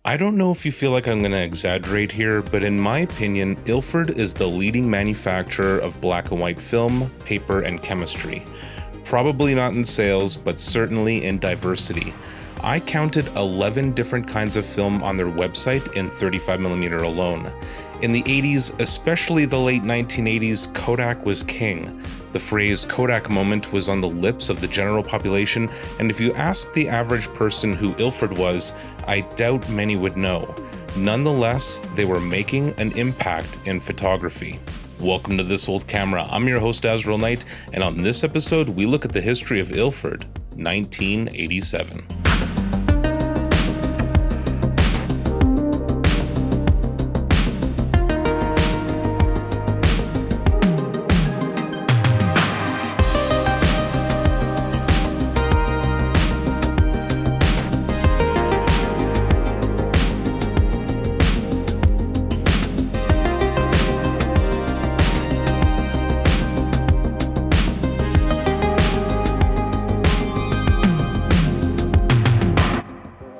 I don't know if you feel like I'm going to exaggerate here, but in my opinion, Ilford is the leading manufacturer of black and white film, paper, and chemistry. Probably not in sales, but certainly in diversity. I counted 11 different kinds of film on their website in 35mm alone. In the 80s, especially the late 1980s, Kodak was king. The phrase Kodak moment was on the lips of the general population, and if you ask the average person who Ilford was, I doubt many would know. Nonetheless, they were making an impact in photography. Welcome to This Old Camera. I'm your host Azriel Knight, and on this episode, we look at the history of Ilford, 1987.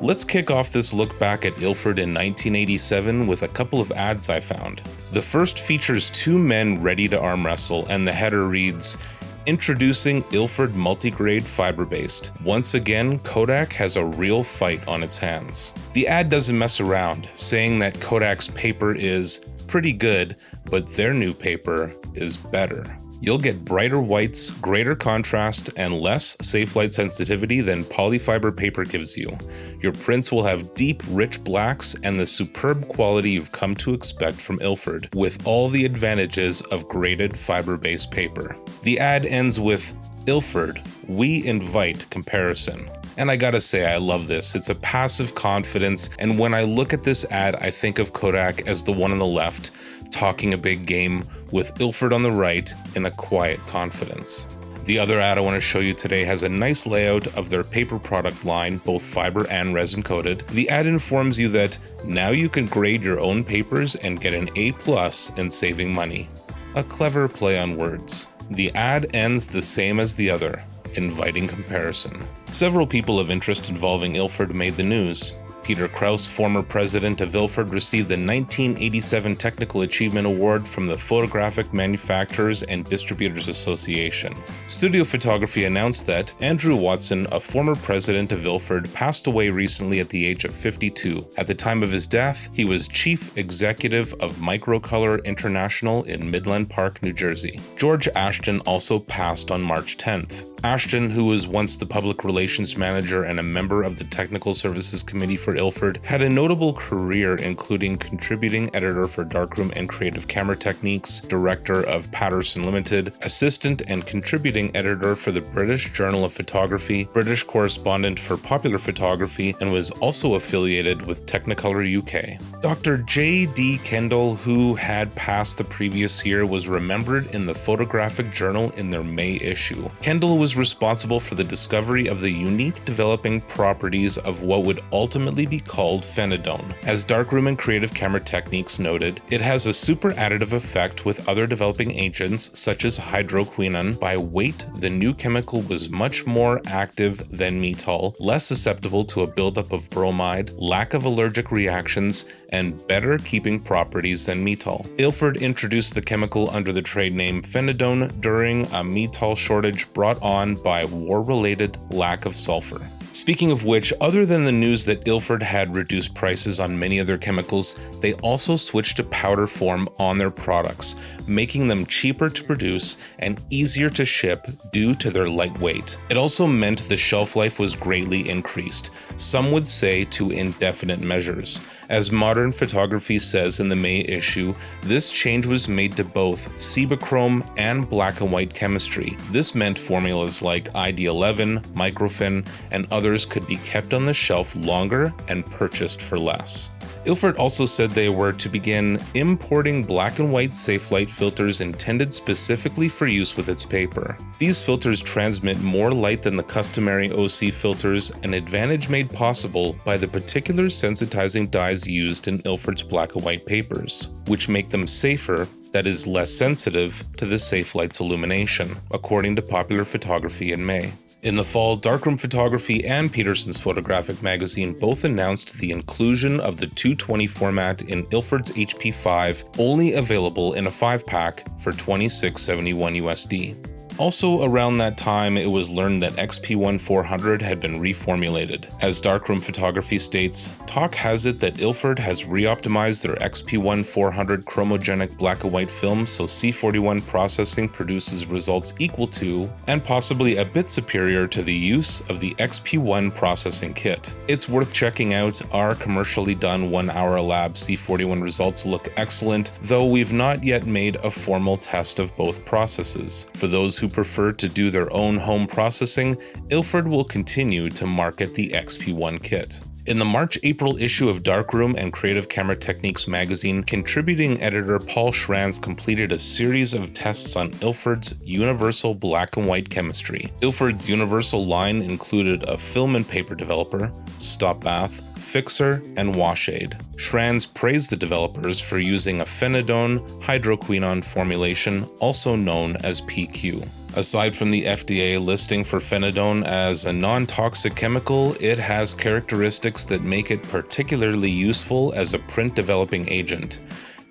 Let's kick off this look back at Ilford in 1987 with a couple of ads I found. The first features two men ready to arm wrestle, and the header reads, "Introducing Ilford Multigrade Fiber-Based. Once again, Kodak has a real fight on its hands." The ad doesn't mess around, saying that Kodak's paper is pretty good, but their new paper is better. You'll get brighter whites, greater contrast, and less safe light sensitivity than polyfiber paper gives you. Your prints will have deep, rich blacks and the superb quality you've come to expect from Ilford, with all the advantages of graded fiber-based paper. The ad ends with, "Ilford, we invite comparison." And I gotta say, I love this. It's a passive confidence, and when I look at this ad, I think of Kodak as the one on the left, talking a big game, with Ilford on the right in a quiet confidence. The other ad I want to show you today has a nice layout of their paper product line, both fiber and resin coated. The ad informs you that now you can grade your own papers and get an A+ in saving money. A clever play on words. The ad ends the same as the other, inviting comparison. Several people of interest involving Ilford made the news. Peter Krause, former president of Ilford, received the 1987 Technical Achievement Award from the Photographic Manufacturers and Distributors Association. Studio Photography announced that Andrew Watson, a former president of Ilford, passed away recently at the age of 52. At the time of his death, he was chief executive of Microcolor International in Midland Park, New Jersey. George Ashton also passed on March 10th. Ashton, who was once the public relations manager and a member of the Technical Services Committee for Ilford, had a notable career including contributing editor for Darkroom and Creative Camera Techniques, director of Patterson Limited, assistant and contributing editor for the British Journal of Photography, British correspondent for Popular Photography, and was also affiliated with Technicolor UK. Dr. J.D. Kendall, who had passed the previous year, was remembered in the Photographic Journal in their May issue. Kendall was responsible for the discovery of the unique developing properties of what would ultimately be called phenidone. As Darkroom and Creative Camera Techniques noted, it has a super additive effect with other developing agents such as hydroquinone. By weight, the new chemical was much more active than metol, less susceptible to a buildup of bromide, lack of allergic reactions, and better keeping properties than metol. Ilford introduced the chemical under the trade name phenidone during a metol shortage brought on by war-related lack of sulfur. Speaking of which, other than the news that Ilford had reduced prices on many other chemicals, they also switched to powder form on their products, making them cheaper to produce and easier to ship due to their lightweight. It also meant the shelf life was greatly increased, some would say to indefinite measures. As Modern Photography says in the May issue, this change was made to both Cibachrome and black and white chemistry. This meant formulas like ID11, Microfin, and others could be kept on the shelf longer and purchased for less. Ilford also said they were to begin importing black and white safe light filters intended specifically for use with its paper. These filters transmit more light than the customary OC filters, an advantage made possible by the particular sensitizing dyes used in Ilford's black and white papers, which make them safer, that is less sensitive to the safe light's illumination, according to Popular Photography in May. In the fall, Darkroom Photography and Peterson's Photographic Magazine both announced the inclusion of the 220 format in Ilford's HP5, only available in a 5-pack for $26.71 USD. Also around that time, it was learned that XP1400 had been reformulated. As Darkroom Photography states, talk has it that Ilford has re-optimized their XP1400 chromogenic black and white film so C41 processing produces results equal to, and possibly a bit superior to the use of the XP1 processing kit. It's worth checking out. Our commercially done 1-hour lab C41 results look excellent, though we've not yet made a formal test of both processes. For those who prefer to do their own home processing, Ilford will continue to market the XP1 kit. In the March-April issue of Darkroom and Creative Camera Techniques magazine, contributing editor Paul Schranz completed a series of tests on Ilford's universal black and white chemistry. Ilford's universal line included a film and paper developer, stop bath, fixer, and wash aid. Schranz praised the developers for using a phenidone hydroquinone formulation, also known as PQ. Aside from the FDA listing for phenidone as a non-toxic chemical, it has characteristics that make it particularly useful as a print developing agent.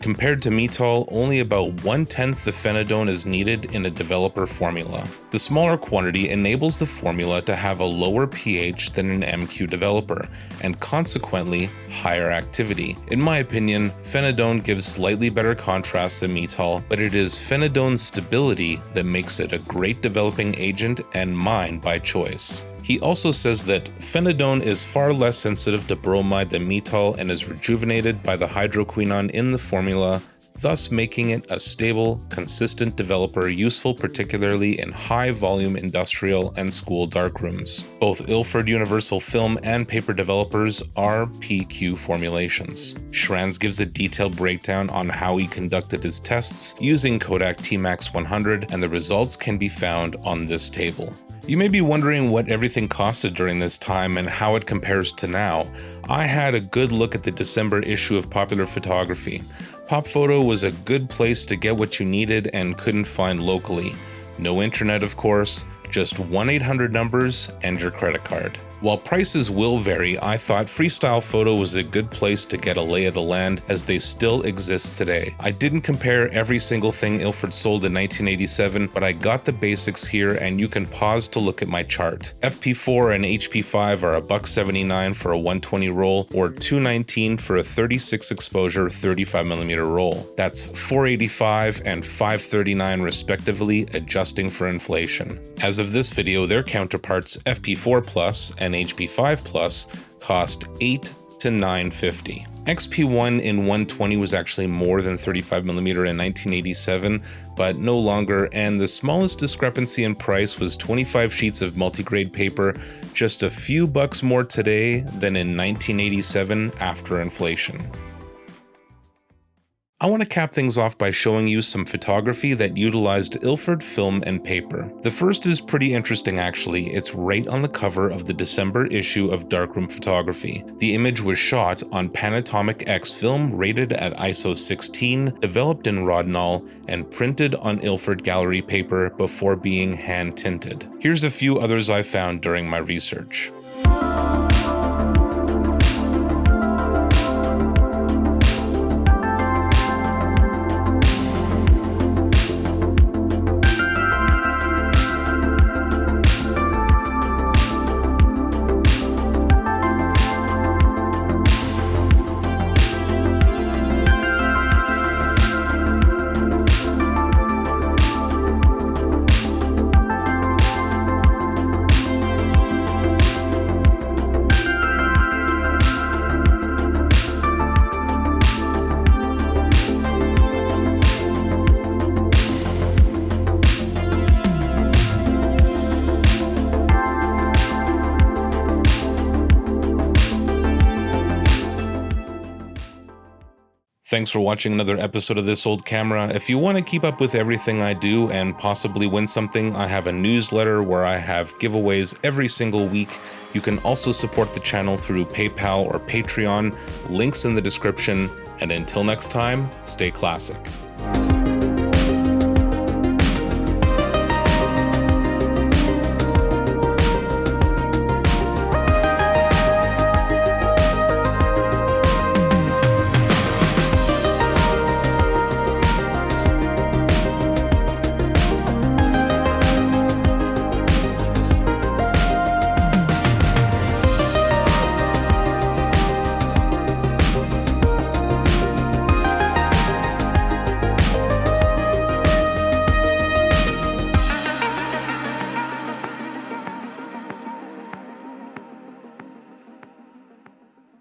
Compared to metol, only about 1/10 the phenidone is needed in a developer formula. The smaller quantity enables the formula to have a lower pH than an MQ developer, and consequently, higher activity. In my opinion, phenidone gives slightly better contrast than metol, but it is phenidone's stability that makes it a great developing agent and mine by choice. He also says that phenidone is far less sensitive to bromide than metol and is rejuvenated by the hydroquinone in the formula, thus making it a stable, consistent developer useful particularly in high-volume industrial and school darkrooms. Both Ilford Universal Film and Paper developers are PQ formulations. Schranz gives a detailed breakdown on how he conducted his tests using Kodak T-Max 100, and the results can be found on this table. You may be wondering what everything costed during this time and how it compares to now. I had a good look at the December issue of Popular Photography. Pop Photo was a good place to get what you needed and couldn't find locally. No internet, of course, just 1-800 numbers and your credit card. While prices will vary, I thought Freestyle Photo was a good place to get a lay of the land as they still exist today. I didn't compare every single thing Ilford sold in 1987, but I got the basics here and you can pause to look at my chart. FP4 and HP5 are $179 for a 120 roll or $219 for a 36 exposure 35mm roll. That's $485 and $539 respectively, adjusting for inflation. As of this video, their counterparts FP4 Plus and HP5 Plus cost $8 to $950. XP1 in 120 was actually more than 35mm in 1987, but no longer, and the smallest discrepancy in price was 25 sheets of multigrade paper, just a few bucks more today than in 1987 after inflation. I want to cap things off by showing you some photography that utilized Ilford film and paper. The first is pretty interesting actually. It's right on the cover of the December issue of Darkroom Photography. The image was shot on Panatomic X film rated at ISO 16, developed in Rodinal, and printed on Ilford gallery paper before being hand tinted. Here's a few others I found during my research. Thanks for watching another episode of This Old Camera. If you want to keep up with everything I do and possibly win something, I have a newsletter where I have giveaways every single week. You can also support the channel through PayPal or Patreon, links in the description, and until next time, stay classic.